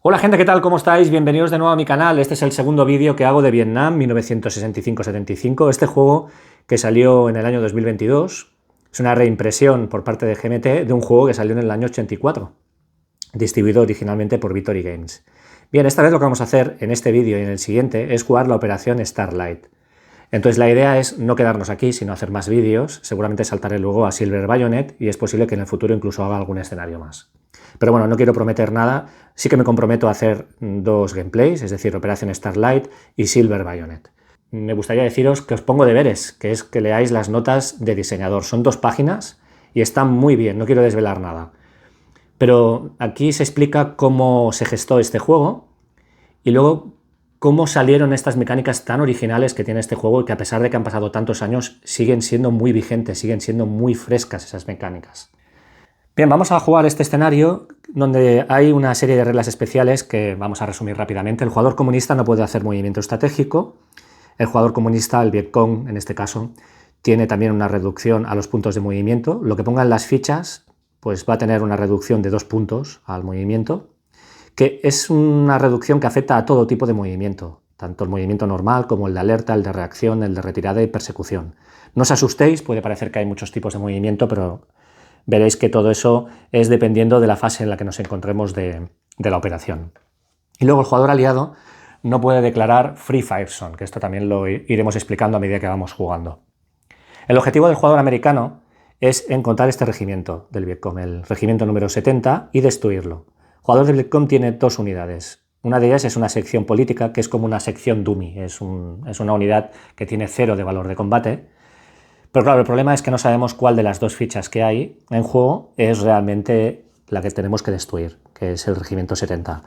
Hola gente, ¿qué tal? ¿Cómo estáis? Bienvenidos de nuevo a mi canal. Este es el segundo vídeo que hago de Vietnam 1965-75. Este juego que salió en el año 2022 es una reimpresión por parte de GMT de un juego que salió en el año 84, distribuido originalmente por Victory Games. Bien, esta vez lo que vamos a hacer en este vídeo y en el siguiente es jugar la operación Starlight. Entonces la idea es no quedarnos aquí, sino hacer más vídeos. Seguramente saltaré luego a Silver Bayonet y es posible que en el futuro incluso haga algún escenario más. Pero bueno, no quiero prometer nada. Sí que me comprometo a hacer dos gameplays, es decir, Operación Starlight y Silver Bayonet. Me gustaría deciros que os pongo deberes, que es que leáis las notas de diseñador. Son 2 páginas y están muy bien, no quiero desvelar nada. Pero aquí se explica cómo se gestó este juego y luego cómo salieron estas mecánicas tan originales que tiene este juego y que a pesar de que han pasado tantos años siguen siendo muy vigentes, siguen siendo muy frescas esas mecánicas. Bien, vamos a jugar este escenario donde hay una serie de reglas especiales que vamos a resumir rápidamente. El jugador comunista no puede hacer movimiento estratégico. El jugador comunista, el Vietcong en este caso, tiene también una reducción a los puntos de movimiento. Lo que pongan las fichas pues va a tener una reducción de 2 puntos al movimiento, que es una reducción que afecta a todo tipo de movimiento, tanto el movimiento normal como el de alerta, el de reacción, el de retirada y persecución. No os asustéis, puede parecer que hay muchos tipos de movimiento, pero veréis que todo eso es dependiendo de la fase en la que nos encontremos de la operación. Y luego el jugador aliado no puede declarar Free Fire Zone, que esto también lo iremos explicando a medida que vamos jugando. El objetivo del jugador americano es encontrar este regimiento del Vietcong, el regimiento número 70, y destruirlo. El jugador del Vietcong tiene 2 unidades. Una de ellas es una sección política, que es como una sección dummy, es una unidad que tiene 0 de valor de combate. Pero claro, el problema es que no sabemos cuál de las 2 fichas que hay en juego es realmente la que tenemos que destruir, que es el regimiento 70.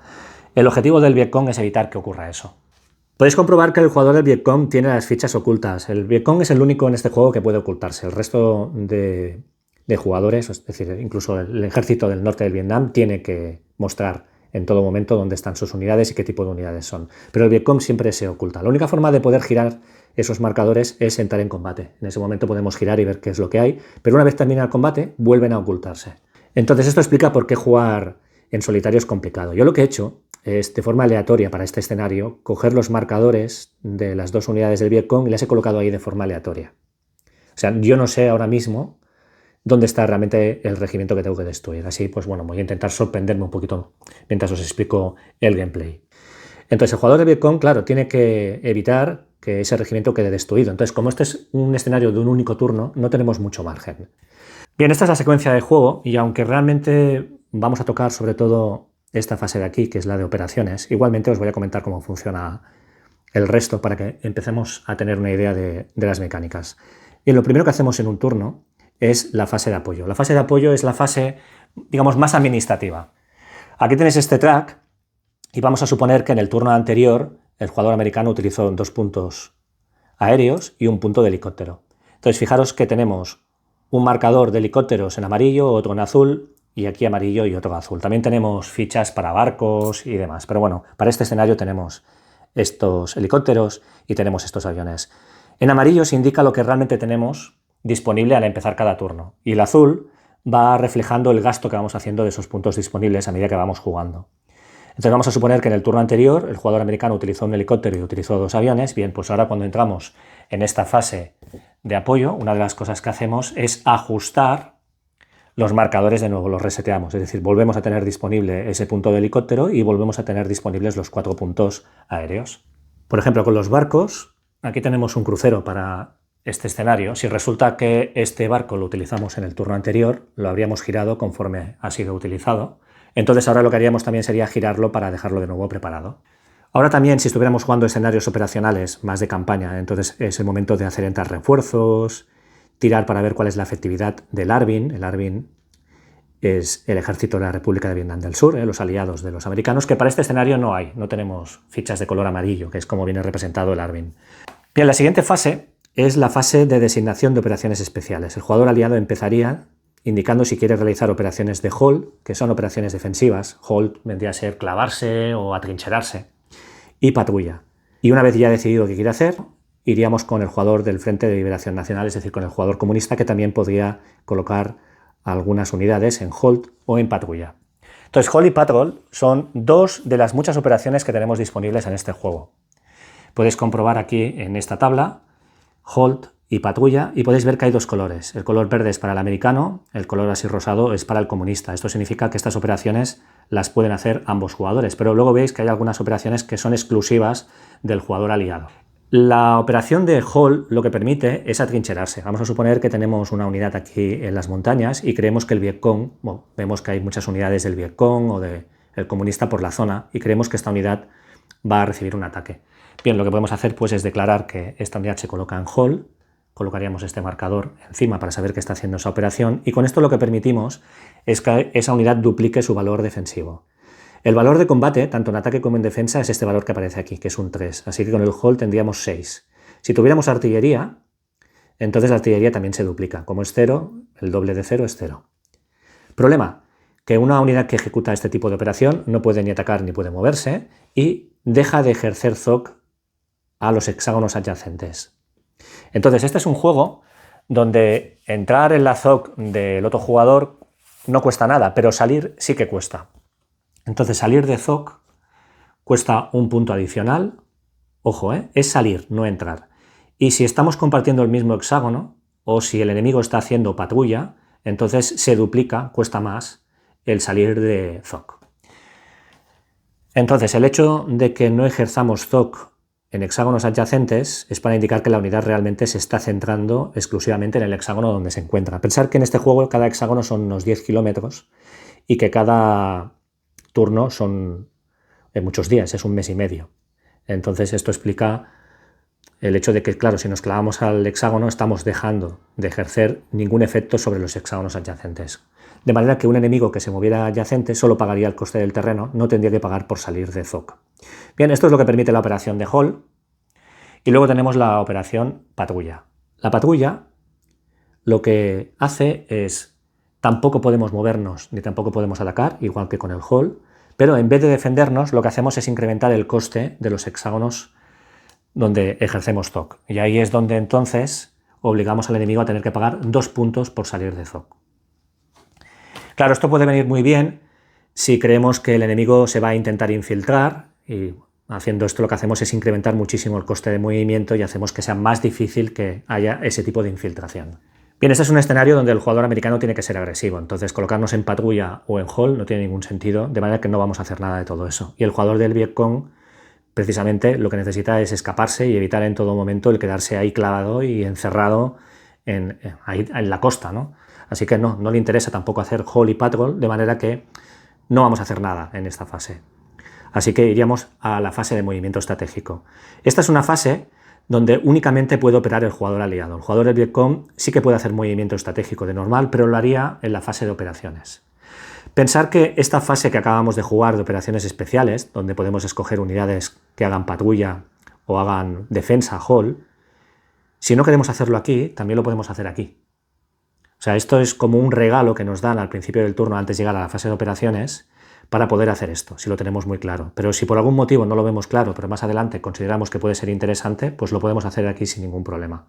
El objetivo del Vietcong es evitar que ocurra eso. Podéis comprobar que el jugador del Vietcong tiene las fichas ocultas. El Vietcong es el único en este juego que puede ocultarse. El resto de jugadores, es decir, incluso el ejército del norte del Vietnam, tiene que mostrar en todo momento dónde están sus unidades y qué tipo de unidades son. Pero el Vietcong siempre se oculta. La única forma de poder girar esos marcadores es entrar en combate. En ese momento podemos girar y ver qué es lo que hay, pero una vez termina el combate, vuelven a ocultarse. Entonces esto explica por qué jugar en solitario es complicado. Yo lo que he hecho es, de forma aleatoria para este escenario, coger los marcadores de las 2 unidades del Vietcong y las he colocado ahí de forma aleatoria. O sea, yo no sé ahora mismo dónde está realmente el regimiento que tengo que destruir. Así, pues bueno, voy a intentar sorprenderme un poquito mientras os explico el gameplay. Entonces el jugador de Vietcong, claro, tiene que evitar que ese regimiento quede destruido. Entonces, como este es un escenario de un único turno, no tenemos mucho margen. Bien, esta es la secuencia de juego y aunque realmente vamos a tocar sobre todo esta fase de aquí, que es la de operaciones, igualmente os voy a comentar cómo funciona el resto para que empecemos a tener una idea de las mecánicas. Y lo primero que hacemos en un turno es la fase de apoyo. La fase de apoyo es la fase, digamos, más administrativa. Aquí tenéis este track y vamos a suponer que en el turno anterior el jugador americano utilizó 2 puntos aéreos y 1 punto de helicóptero. Entonces fijaros que tenemos un marcador de helicópteros en amarillo, otro en azul y aquí amarillo y otro azul. También tenemos fichas para barcos y demás, pero bueno, para este escenario tenemos estos helicópteros y tenemos estos aviones. En amarillo se indica lo que realmente tenemos disponible al empezar cada turno y el azul va reflejando el gasto que vamos haciendo de esos puntos disponibles a medida que vamos jugando. Entonces vamos a suponer que en el turno anterior el jugador americano utilizó un helicóptero y utilizó 2 aviones. Bien, pues ahora cuando entramos en esta fase de apoyo, una de las cosas que hacemos es ajustar los marcadores de nuevo, los reseteamos. Es decir, volvemos a tener disponible ese punto de helicóptero y volvemos a tener disponibles los 4 puntos aéreos. Por ejemplo, con los barcos, aquí tenemos un crucero para este escenario. Si resulta que este barco lo utilizamos en el turno anterior, lo habríamos girado conforme ha sido utilizado. Entonces ahora lo que haríamos también sería girarlo para dejarlo de nuevo preparado. Ahora también, si estuviéramos jugando escenarios operacionales más de campaña, entonces es el momento de hacer entrar refuerzos, tirar para ver cuál es la efectividad del ARVIN. El ARVIN es el ejército de la República de Vietnam del Sur, los aliados de los americanos, que para este escenario no hay, no tenemos fichas de color amarillo, que es como viene representado el ARVIN. Bien, la siguiente fase es la fase de designación de operaciones especiales. El jugador aliado empezaría indicando si quiere realizar operaciones de hold, que son operaciones defensivas. Hold vendría a ser clavarse o atrincherarse. Y patrulla. Y una vez ya decidido qué quiere hacer, iríamos con el jugador del Frente de Liberación Nacional, es decir, con el jugador comunista, que también podría colocar algunas unidades en hold o en patrulla. Entonces, Hall y Patrol son dos de las muchas operaciones que tenemos disponibles en este juego. Podéis comprobar aquí en esta tabla Hold y Patrulla y podéis ver que hay dos colores. El color verde es para el americano, el color así rosado es para el comunista. Esto significa que estas operaciones las pueden hacer ambos jugadores, pero luego veis que hay algunas operaciones que son exclusivas del jugador aliado. La operación de Hall lo que permite es atrincherarse. Vamos a suponer que tenemos una unidad aquí en las montañas y creemos que el Vietcong, bueno, vemos que hay muchas unidades del Vietcong o del comunista por la zona y creemos que esta unidad va a recibir un ataque. Bien, lo que podemos hacer pues es declarar que esta unidad se coloca en Hall, colocaríamos este marcador encima para saber que está haciendo esa operación y con esto lo que permitimos es que esa unidad duplique su valor defensivo. El valor de combate, tanto en ataque como en defensa, es este valor que aparece aquí, que es un 3. Así que con el Hall tendríamos 6. Si tuviéramos artillería, entonces la artillería también se duplica. Como es 0, el doble de 0 es 0. Problema, que una unidad que ejecuta este tipo de operación no puede ni atacar ni puede moverse y deja de ejercer ZOC a los hexágonos adyacentes. Entonces este es un juego donde entrar en la ZOC del otro jugador no cuesta nada, pero salir sí que cuesta. Entonces salir de ZOC cuesta un punto adicional. Ojo, es salir, no entrar. Y si estamos compartiendo el mismo hexágono, o si el enemigo está haciendo patrulla, entonces se duplica, cuesta más, el salir de ZOC. Entonces el hecho de que no ejerzamos ZOC en hexágonos adyacentes es para indicar que la unidad realmente se está centrando exclusivamente en el hexágono donde se encuentra. Pensar que en este juego cada hexágono son unos 10 kilómetros y que cada turno son muchos días, es un mes y medio. Entonces esto explica el hecho de que, claro, si nos clavamos al hexágono estamos dejando de ejercer ningún efecto sobre los hexágonos adyacentes. De manera que un enemigo que se moviera adyacente solo pagaría el coste del terreno, no tendría que pagar por salir de ZOC. Bien, esto es lo que permite la operación de Hall. Y luego tenemos la operación Patrulla. La Patrulla lo que hace es, tampoco podemos movernos ni tampoco podemos atacar, igual que con el Hall, pero en vez de defendernos lo que hacemos es incrementar el coste de los hexágonos donde ejercemos ZOC. Y ahí es donde entonces obligamos al enemigo a tener que pagar 2 puntos por salir de ZOC. Claro, esto puede venir muy bien si creemos que el enemigo se va a intentar infiltrar y haciendo esto lo que hacemos es incrementar muchísimo el coste de movimiento y hacemos que sea más difícil que haya ese tipo de infiltración. Bien, este es un escenario donde el jugador americano tiene que ser agresivo, entonces colocarnos en patrulla o en Hall no tiene ningún sentido, de manera que no vamos a hacer nada de todo eso. Y el jugador del Vietcong precisamente lo que necesita es escaparse y evitar en todo momento el quedarse ahí clavado y encerrado en la costa, ¿no? Así que no le interesa tampoco hacer Hall y Patrol, de manera que no vamos a hacer nada en esta fase. Así que iríamos a la fase de movimiento estratégico. Esta es una fase donde únicamente puede operar el jugador aliado. El jugador del Vietcong sí que puede hacer movimiento estratégico de normal, pero lo haría en la fase de operaciones. Pensar que esta fase que acabamos de jugar de operaciones especiales, donde podemos escoger unidades que hagan patrulla o hagan defensa, Hall, si no queremos hacerlo aquí, también lo podemos hacer aquí. O sea, esto es como un regalo que nos dan al principio del turno antes de llegar a la fase de operaciones para poder hacer esto, si lo tenemos muy claro. Pero si por algún motivo no lo vemos claro, pero más adelante consideramos que puede ser interesante, pues lo podemos hacer aquí sin ningún problema.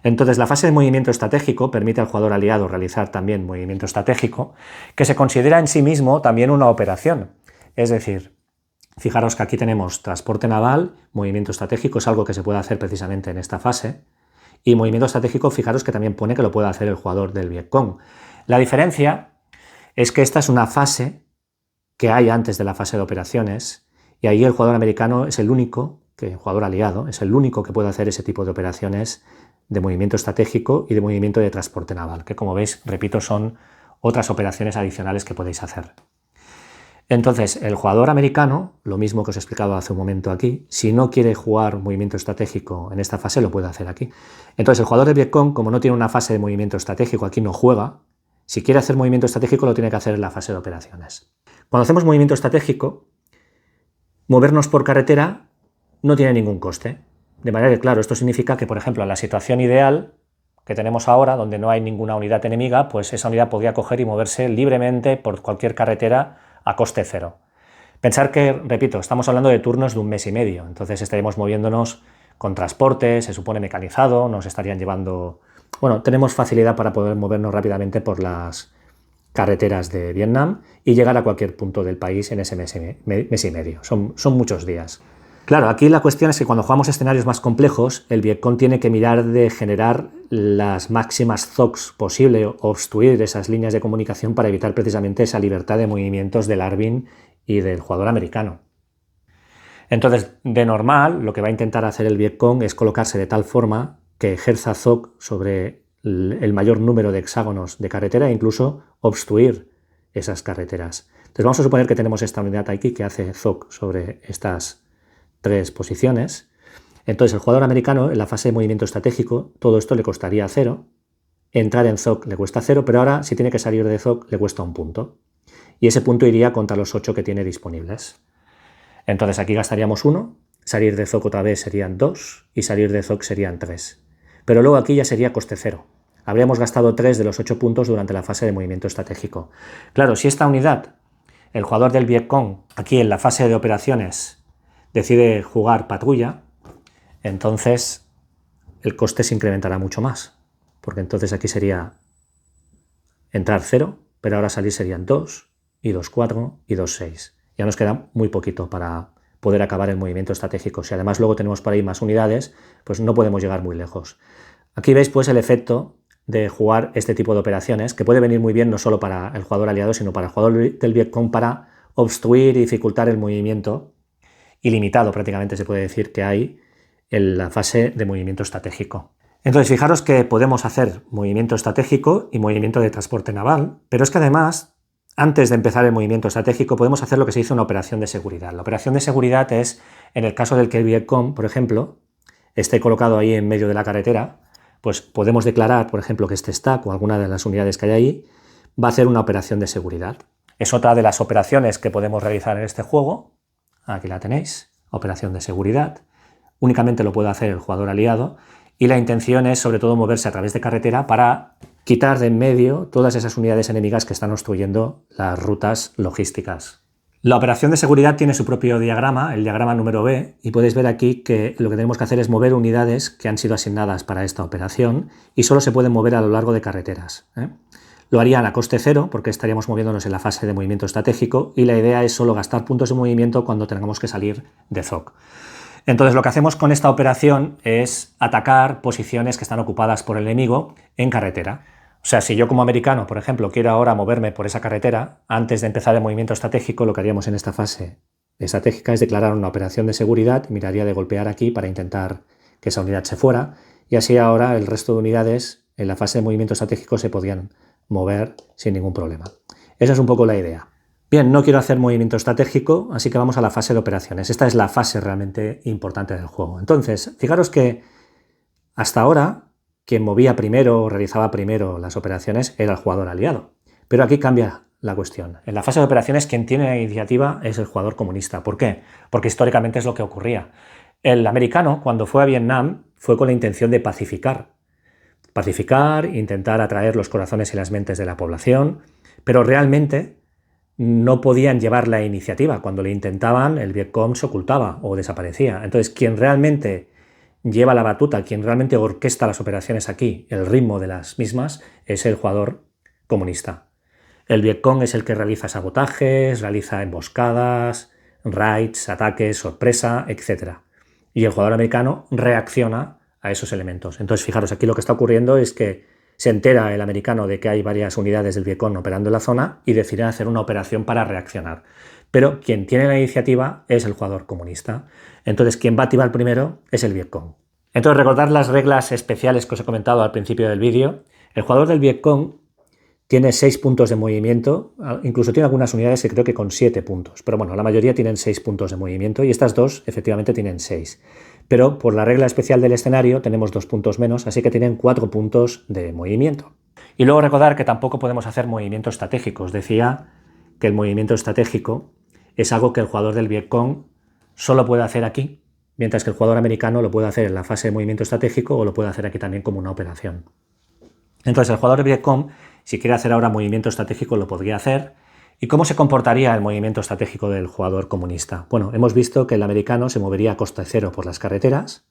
Entonces, la fase de movimiento estratégico permite al jugador aliado realizar también movimiento estratégico, que se considera en sí mismo también una operación. Es decir, fijaros que aquí tenemos transporte naval, movimiento estratégico, es algo que se puede hacer precisamente en esta fase, y movimiento estratégico, fijaros que también pone que lo puede hacer el jugador del Vietcong. La diferencia es que esta es una fase que hay antes de la fase de operaciones, y ahí el jugador americano es el único, el jugador aliado, es el único que puede hacer ese tipo de operaciones de movimiento estratégico y de movimiento de transporte naval, que como veis, repito, son otras operaciones adicionales que podéis hacer. Entonces, el jugador americano, lo mismo que os he explicado hace un momento aquí, si no quiere jugar movimiento estratégico en esta fase, lo puede hacer aquí. Entonces, el jugador de Vietcong, como no tiene una fase de movimiento estratégico, aquí no juega, si quiere hacer movimiento estratégico lo tiene que hacer en la fase de operaciones. Cuando hacemos movimiento estratégico, movernos por carretera no tiene ningún coste. De manera que, claro, esto significa que, por ejemplo, en la situación ideal que tenemos ahora, donde no hay ninguna unidad enemiga, pues esa unidad podría coger y moverse libremente por cualquier carretera a coste cero. Pensar que, repito, estamos hablando de turnos de un mes y medio, entonces estaríamos moviéndonos con transporte, se supone mecanizado, nos estarían llevando... Bueno, tenemos facilidad para poder movernos rápidamente por las carreteras de Vietnam y llegar a cualquier punto del país en ese mes y medio. Son muchos días. Claro, aquí la cuestión es que cuando jugamos escenarios más complejos, el Vietcong tiene que mirar de generar las máximas ZOCs posible o obstruir esas líneas de comunicación para evitar precisamente esa libertad de movimientos del ARVN y del jugador americano. Entonces, de normal, lo que va a intentar hacer el Vietcong es colocarse de tal forma que ejerza ZOC sobre el mayor número de hexágonos de carretera e incluso obstruir esas carreteras. Entonces vamos a suponer que tenemos esta unidad aquí que hace ZOC sobre estas 3 posiciones. Entonces el jugador americano en la fase de movimiento estratégico todo esto le costaría 0, entrar en ZOC le cuesta 0, pero ahora si tiene que salir de ZOC le cuesta 1 punto. Y ese punto iría contra los 8 que tiene disponibles. Entonces aquí gastaríamos 1, salir de ZOC otra vez serían 2 y salir de ZOC serían 3. Pero luego aquí ya sería coste 0. Habríamos gastado 3 de los 8 puntos durante la fase de movimiento estratégico. Claro, si esta unidad, el jugador del Vietcong, aquí en la fase de operaciones, decide jugar patrulla, entonces el coste se incrementará mucho más. Porque entonces aquí sería entrar 0, pero ahora salir serían 2, y 2, 4, y 2, 6. Ya nos queda muy poquito para poder acabar el movimiento estratégico. Si además luego tenemos por ahí más unidades, pues no podemos llegar muy lejos. Aquí veis pues el efecto de jugar este tipo de operaciones, que puede venir muy bien no solo para el jugador aliado, sino para el jugador del Vietcong para obstruir y dificultar el movimiento ilimitado, prácticamente se puede decir, que hay en la fase de movimiento estratégico. Entonces, fijaros que podemos hacer movimiento estratégico y movimiento de transporte naval, pero es que además, antes de empezar el movimiento estratégico, podemos hacer lo que se dice una operación de seguridad. La operación de seguridad es, en el caso del que el Vietcong, por ejemplo, esté colocado ahí en medio de la carretera, pues podemos declarar, por ejemplo, que este stack o alguna de las unidades que hay ahí va a hacer una operación de seguridad. Es otra de las operaciones que podemos realizar en este juego. Aquí la tenéis, operación de seguridad. Únicamente lo puede hacer el jugador aliado y la intención es sobre todo moverse a través de carretera para quitar de en medio todas esas unidades enemigas que están obstruyendo las rutas logísticas. La operación de seguridad tiene su propio diagrama, el diagrama número B, y podéis ver aquí que lo que tenemos que hacer es mover unidades que han sido asignadas para esta operación y solo se pueden mover a lo largo de carreteras. Lo harían a coste 0 porque estaríamos moviéndonos en la fase de movimiento estratégico y la idea es solo gastar puntos de movimiento cuando tengamos que salir de ZOC. Entonces lo que hacemos con esta operación es atacar posiciones que están ocupadas por el enemigo en carretera. O sea, si yo como americano, por ejemplo, quiero ahora moverme por esa carretera, antes de empezar el movimiento estratégico, lo que haríamos en esta fase estratégica es declarar una operación de seguridad, miraría de golpear aquí para intentar que esa unidad se fuera, y así ahora el resto de unidades en la fase de movimiento estratégico se podían mover sin ningún problema. Esa es un poco la idea. Bien, no quiero hacer movimiento estratégico, así que vamos a la fase de operaciones. Esta es la fase realmente importante del juego. Entonces, fijaros que hasta ahora quien movía primero o realizaba primero las operaciones era el jugador aliado. Pero aquí cambia la cuestión. En la fase de operaciones quien tiene la iniciativa es el jugador comunista. ¿Por qué? Porque históricamente es lo que ocurría. El americano, cuando fue a Vietnam, fue con la intención de pacificar. Pacificar, intentar atraer los corazones y las mentes de la población, pero realmente no podían llevar la iniciativa. Cuando le intentaban, el Vietcong se ocultaba o desaparecía. Entonces, quien realmente lleva la batuta, quien realmente orquesta las operaciones aquí, el ritmo de las mismas, es el jugador comunista. El Vietcong es el que realiza sabotajes, realiza emboscadas, raids, ataques, sorpresa, etc. Y el jugador americano reacciona a esos elementos. Entonces, fijaros, aquí lo que está ocurriendo es que se entera el americano de que hay varias unidades del Vietcong operando en la zona y decide hacer una operación para reaccionar. Pero quien tiene la iniciativa es el jugador comunista. Entonces, quien va a activar primero es el Vietcong. Entonces, recordad las reglas especiales que os he comentado al principio del vídeo. El jugador del Vietcong tiene 6 puntos de movimiento, incluso tiene algunas unidades que creo que con 7 puntos, pero bueno, la mayoría tienen 6 puntos de movimiento y estas dos efectivamente tienen 6. Pero por la regla especial del escenario tenemos 2 puntos menos, así que tienen 4 puntos de movimiento. Y luego recordar que tampoco podemos hacer movimiento estratégico. Os decía que el movimiento estratégico es algo que el jugador del Vietcong solo puede hacer aquí, mientras que el jugador americano lo puede hacer en la fase de movimiento estratégico o lo puede hacer aquí también como una operación. Entonces el jugador del Vietcong, si quiere hacer ahora movimiento estratégico, lo podría hacer. ¿Y cómo se comportaría el movimiento estratégico del jugador comunista? Bueno, hemos visto que el americano se movería a coste 0 por las carreteras,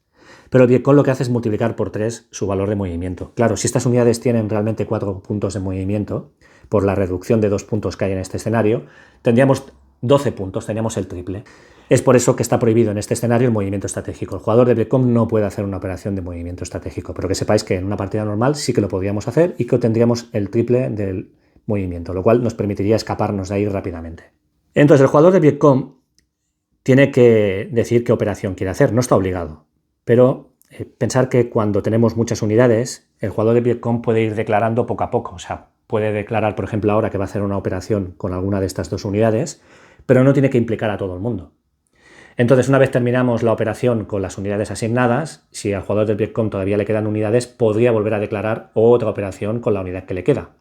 pero el Vietcong lo que hace es multiplicar por 3 su valor de movimiento. Claro, si estas unidades tienen realmente 4 puntos de movimiento, por la reducción de 2 puntos que hay en este escenario, tendríamos 12 puntos, teníamos el triple. Es por eso que está prohibido en este escenario el movimiento estratégico. El jugador de Vietcong no puede hacer una operación de movimiento estratégico, pero que sepáis que en una partida normal sí que lo podríamos hacer y que obtendríamos el triple del movimiento, lo cual nos permitiría escaparnos de ahí rápidamente. Entonces el jugador de Vietcong tiene que decir qué operación quiere hacer, no está obligado, pero pensar que cuando tenemos muchas unidades, el jugador de Vietcong puede ir declarando poco a poco, o sea, puede declarar, por ejemplo, ahora que va a hacer una operación con alguna de estas 2 unidades, pero no tiene que implicar a todo el mundo. Entonces, una vez terminamos la operación con las unidades asignadas, si al jugador del Vietcong todavía le quedan unidades, podría volver a declarar otra operación con la unidad que le queda.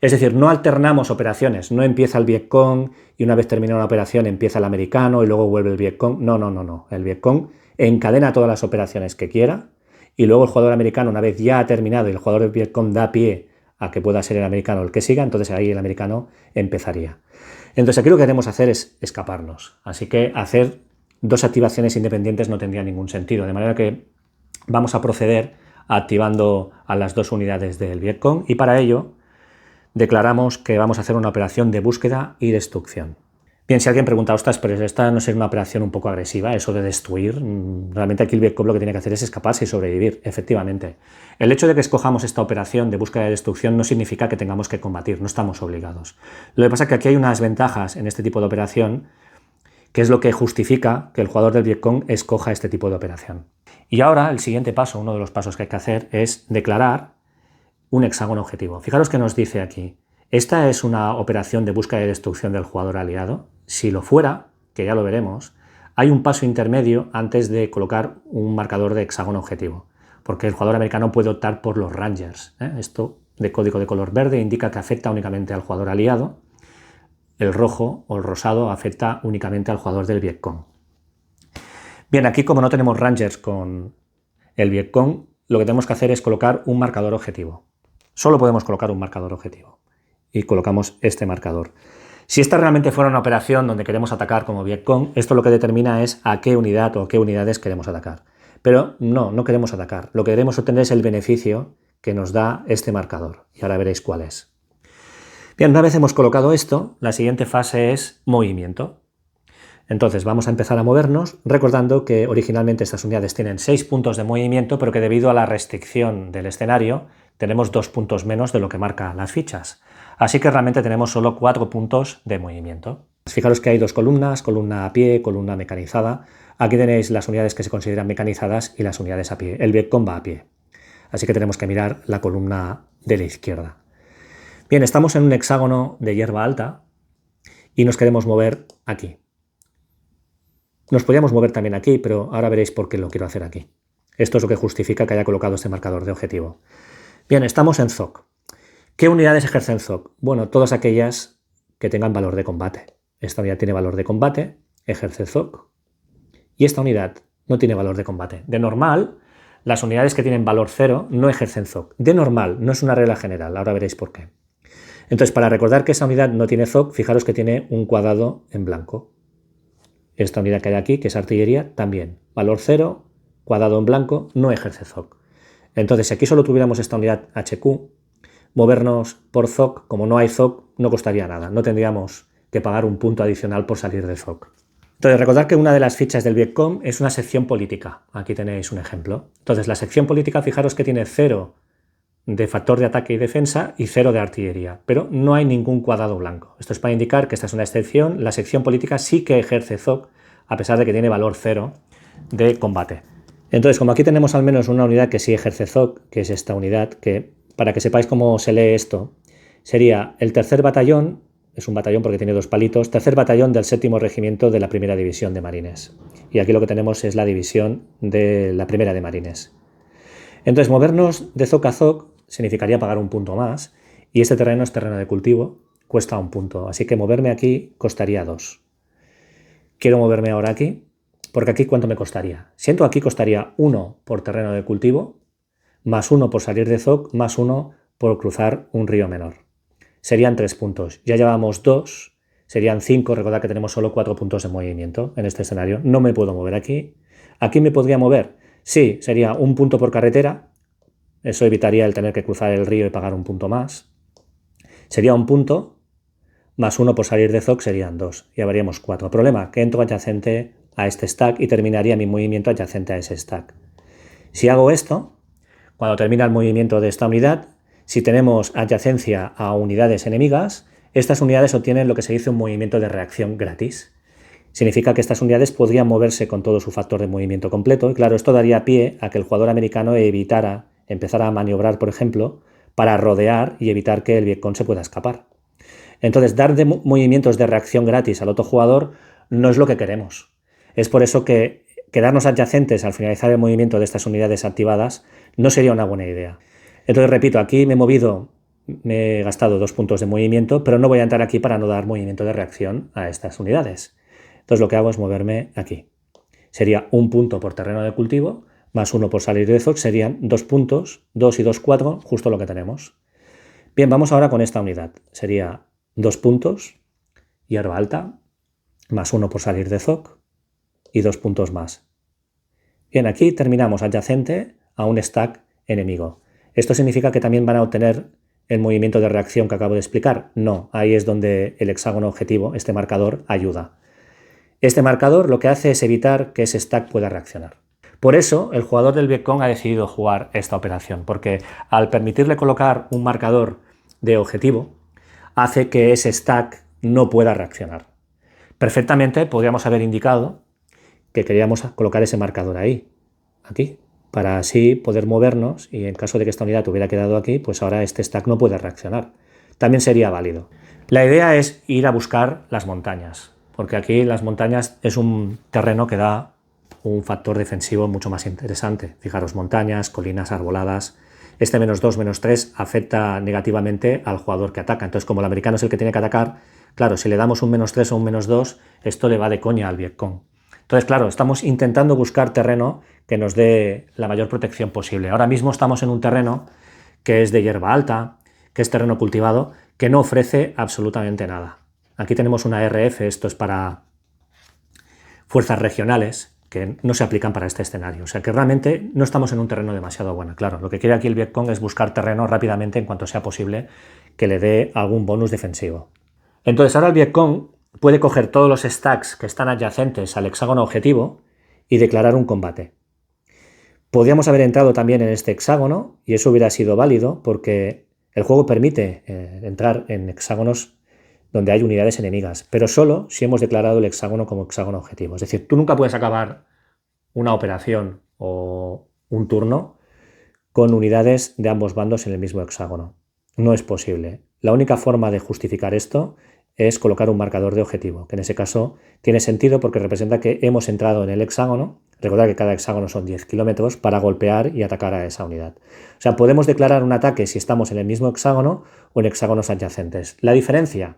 Es decir, no alternamos operaciones, no empieza el Vietcong y una vez terminada una operación empieza el americano y luego vuelve el Vietcong. No. El Vietcong encadena todas las operaciones que quiera y luego el jugador americano, una vez ya ha terminado y el jugador del Vietcong da pie a que pueda ser el americano el que siga, entonces ahí el americano empezaría. Entonces aquí lo que queremos hacer es escaparnos. Así que hacer 2 activaciones independientes no tendría ningún sentido, de manera que vamos a proceder activando a las 2 unidades del Vietcong y para ello declaramos que vamos a hacer una operación de búsqueda y destrucción. Bien, si alguien pregunta, ostras, pero esta no es una operación un poco agresiva, eso de destruir, realmente aquí el Vietcong lo que tiene que hacer es escaparse y sobrevivir, efectivamente. El hecho de que escojamos esta operación de búsqueda y destrucción no significa que tengamos que combatir, no estamos obligados. Lo que pasa es que aquí hay unas ventajas en este tipo de operación, que es lo que justifica que el jugador del Vietcong escoja este tipo de operación. Y ahora el siguiente paso, uno de los pasos que hay que hacer, es declarar un hexágono objetivo. Fijaros que nos dice aquí, ¿esta es una operación de búsqueda y destrucción del jugador aliado? Si lo fuera, que ya lo veremos, hay un paso intermedio antes de colocar un marcador de hexágono objetivo, porque el jugador americano puede optar por los Rangers. Esto de código de color verde indica que afecta únicamente al jugador aliado, el rojo o el rosado afecta únicamente al jugador del Vietcong. Bien, aquí como no tenemos Rangers con el Vietcong, lo que tenemos que hacer es colocar un marcador objetivo. Solo podemos colocar un marcador objetivo y colocamos este marcador. Si esta realmente fuera una operación donde queremos atacar como Vietcong, esto lo que determina es a qué unidad o a qué unidades queremos atacar. Pero no queremos atacar. Lo que queremos obtener es el beneficio que nos da este marcador. Y ahora veréis cuál es. Bien, una vez hemos colocado esto, la siguiente fase es movimiento. Entonces vamos a empezar a movernos, recordando que originalmente estas unidades tienen 6 puntos de movimiento, pero que debido a la restricción del escenario tenemos 2 puntos menos de lo que marcan las fichas. Así que realmente tenemos solo 4 puntos de movimiento. Fijaros que hay 2 columnas, columna a pie, columna mecanizada. Aquí tenéis las unidades que se consideran mecanizadas y las unidades a pie. El Vietcong va a pie. Así que tenemos que mirar la columna de la izquierda. Bien, estamos en un hexágono de hierba alta y nos queremos mover aquí. Nos podríamos mover también aquí, pero ahora veréis por qué lo quiero hacer aquí. Esto es lo que justifica que haya colocado este marcador de objetivo. Bien, estamos en ZOC. ¿Qué unidades ejercen ZOC? Bueno, todas aquellas que tengan valor de combate. Esta unidad tiene valor de combate, ejerce ZOC. Y esta unidad no tiene valor de combate. De normal, las unidades que tienen valor 0 no ejercen ZOC. De normal, no es una regla general, ahora veréis por qué. Entonces, para recordar que esa unidad no tiene ZOC, fijaros que tiene un cuadrado en blanco. Esta unidad que hay aquí, que es artillería, también. Valor 0, cuadrado en blanco, no ejerce ZOC. Entonces, si aquí solo tuviéramos esta unidad HQ, movernos por ZOC, como no hay ZOC, no costaría nada. No tendríamos que pagar un punto adicional por salir de ZOC. Entonces, recordad que una de las fichas del Vietcong es una sección política. Aquí tenéis un ejemplo. Entonces, la sección política, fijaros que tiene 0 de factor de ataque y defensa y 0 de artillería, pero no hay ningún cuadrado blanco. Esto es para indicar que esta es una excepción. La sección política sí que ejerce ZOC, a pesar de que tiene valor 0 de combate. Entonces, como aquí tenemos al menos una unidad que sí ejerce ZOC, que es esta unidad, que para que sepáis cómo se lee esto, sería el tercer batallón, es un batallón porque tiene 2 palitos, tercer batallón del 7º regimiento de la primera división de marines. Y aquí lo que tenemos es la división de la primera de marines. Entonces, movernos de ZOC a ZOC significaría pagar un punto más, y este terreno es terreno de cultivo, cuesta 1 punto, así que moverme aquí costaría 2. Quiero moverme ahora aquí, porque aquí ¿cuánto me costaría? Siento aquí costaría 1 por terreno de cultivo, más 1 por salir de ZOC, más 1 por cruzar un río menor. Serían 3 puntos. Ya llevamos 2, serían 5. Recordad que tenemos solo 4 puntos de movimiento en este escenario. No me puedo mover aquí. ¿Aquí me podría mover? Sí, sería 1 punto por carretera. Eso evitaría el tener que cruzar el río y pagar 1 punto más. Sería un punto, más 1 por salir de zoc serían 2, y habríamos 4. Problema, que entro adyacente a este stack y terminaría mi movimiento adyacente a ese stack. Si hago esto, cuando termina el movimiento de esta unidad, si tenemos adyacencia a unidades enemigas, estas unidades obtienen lo que se dice un movimiento de reacción gratis. Significa que estas unidades podrían moverse con todo su factor de movimiento completo, y claro, esto daría pie a que el jugador americano empezara a maniobrar, por ejemplo, para rodear y evitar que el Vietcong se pueda escapar. Entonces, dar movimientos de reacción gratis al otro jugador no es lo que queremos. Es por eso que quedarnos adyacentes al finalizar el movimiento de estas unidades activadas no sería una buena idea. Entonces, repito, aquí me he gastado 2 puntos de movimiento, pero no voy a entrar aquí para no dar movimiento de reacción a estas unidades. Entonces, lo que hago es moverme aquí. Sería 1 punto por terreno de cultivo, más 1 por salir de zoc, serían 2 puntos, 2 y 2, 4, justo lo que tenemos. Bien, vamos ahora con esta unidad. Sería 2 puntos, hierba alta, más 1 por salir de zoc y 2 puntos más. Bien, aquí terminamos adyacente a un stack enemigo. ¿Esto significa que también van a obtener el movimiento de reacción que acabo de explicar? No, ahí es donde el hexágono objetivo, este marcador, ayuda. Este marcador lo que hace es evitar que ese stack pueda reaccionar. Por eso, el jugador del Vietcong ha decidido jugar esta operación, porque al permitirle colocar un marcador de objetivo, hace que ese stack no pueda reaccionar. Perfectamente podríamos haber indicado que queríamos colocar ese marcador ahí, aquí, para así poder movernos y en caso de que esta unidad hubiera quedado aquí, pues ahora este stack no puede reaccionar. También sería válido. La idea es ir a buscar las montañas, porque aquí las montañas es un terreno que da un factor defensivo mucho más interesante. Fijaros, montañas, colinas arboladas. Este -2, -3 afecta negativamente al jugador que ataca. Entonces, como el americano es el que tiene que atacar, claro, si le damos un -3 o un -2, esto le va de coña al Vietcong. Entonces, claro, estamos intentando buscar terreno que nos dé la mayor protección posible. Ahora mismo estamos en un terreno que es de hierba alta, que es terreno cultivado, que no ofrece absolutamente nada. Aquí tenemos una RF, esto es para fuerzas regionales, que no se aplican para este escenario. O sea que realmente no estamos en un terreno demasiado bueno. Claro, lo que quiere aquí el Vietcong es buscar terreno rápidamente en cuanto sea posible que le dé algún bonus defensivo. Entonces ahora el Vietcong puede coger todos los stacks que están adyacentes al hexágono objetivo y declarar un combate. Podríamos haber entrado también en este hexágono y eso hubiera sido válido porque el juego permite entrar en hexágonos donde hay unidades enemigas, pero solo si hemos declarado el hexágono como hexágono objetivo. Es decir, tú nunca puedes acabar una operación o un turno con unidades de ambos bandos en el mismo hexágono. No es posible. La única forma de justificar esto es colocar un marcador de objetivo, que en ese caso tiene sentido porque representa que hemos entrado en el hexágono. Recordad que cada hexágono son 10 kilómetros para golpear y atacar a esa unidad. O sea, podemos declarar un ataque si estamos en el mismo hexágono o en hexágonos adyacentes. La diferencia,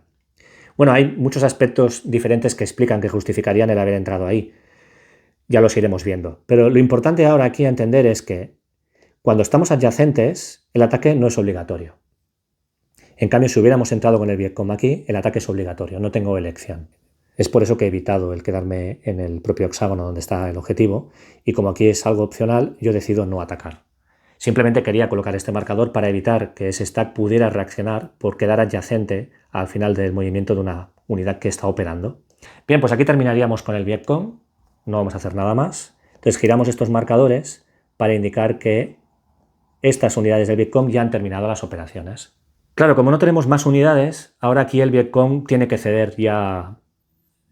bueno, hay muchos aspectos diferentes que explican que justificarían el haber entrado ahí. Ya los iremos viendo. Pero lo importante ahora aquí a entender es que cuando estamos adyacentes, el ataque no es obligatorio. En cambio, si hubiéramos entrado con el Vietcong aquí, el ataque es obligatorio, no tengo elección. Es por eso que he evitado el quedarme en el propio hexágono donde está el objetivo y como aquí es algo opcional, yo decido no atacar. Simplemente quería colocar este marcador para evitar que ese stack pudiera reaccionar por quedar adyacente al final del movimiento de una unidad que está operando. Bien, pues aquí terminaríamos con el Vietcong, no vamos a hacer nada más. Entonces giramos estos marcadores para indicar que estas unidades del Vietcong ya han terminado las operaciones. Claro, como no tenemos más unidades, ahora aquí el Vietcong tiene que ceder ya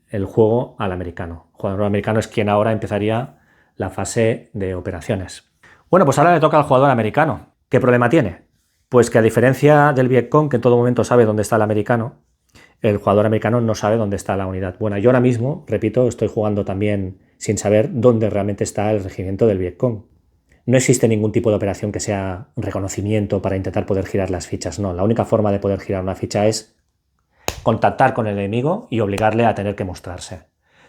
el juego al americano. El jugador americano es quien ahora empezaría la fase de operaciones. Bueno, pues ahora le toca al jugador americano. ¿Qué problema tiene? Pues que a diferencia del Vietcong, que en todo momento sabe dónde está el americano, el jugador americano no sabe dónde está la unidad. Bueno, yo ahora mismo, repito, estoy jugando también sin saber dónde realmente está el regimiento del Vietcong. No existe ningún tipo de operación que sea reconocimiento para intentar poder girar las fichas, no. La única forma de poder girar una ficha es contactar con el enemigo y obligarle a tener que mostrarse.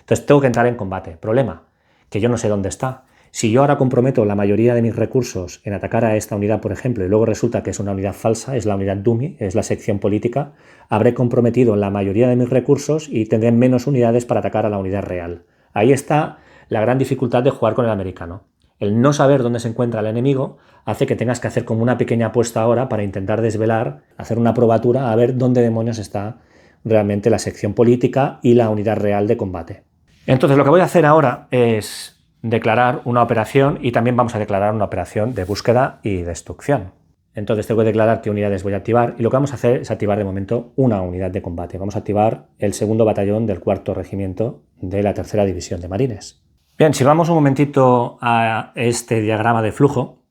Entonces tengo que entrar en combate. Problema, que yo no sé dónde está. Si yo ahora comprometo la mayoría de mis recursos en atacar a esta unidad, por ejemplo, y luego resulta que es una unidad falsa, es la unidad dummy, es la sección política, habré comprometido la mayoría de mis recursos y tendré menos unidades para atacar a la unidad real. Ahí está la gran dificultad de jugar con el americano. El no saber dónde se encuentra el enemigo hace que tengas que hacer como una pequeña apuesta ahora para intentar desvelar, hacer una probatura a ver dónde demonios está realmente la sección política y la unidad real de combate. Entonces lo que voy a hacer ahora es declarar una operación y también vamos a declarar una operación de búsqueda y destrucción. Entonces tengo que declarar qué unidades voy a activar y lo que vamos a hacer es activar de momento una unidad de combate. Vamos a activar el 2º batallón del 4º regimiento de la 3ª división de marines. Bien, si vamos un momentito a este diagrama de flujo,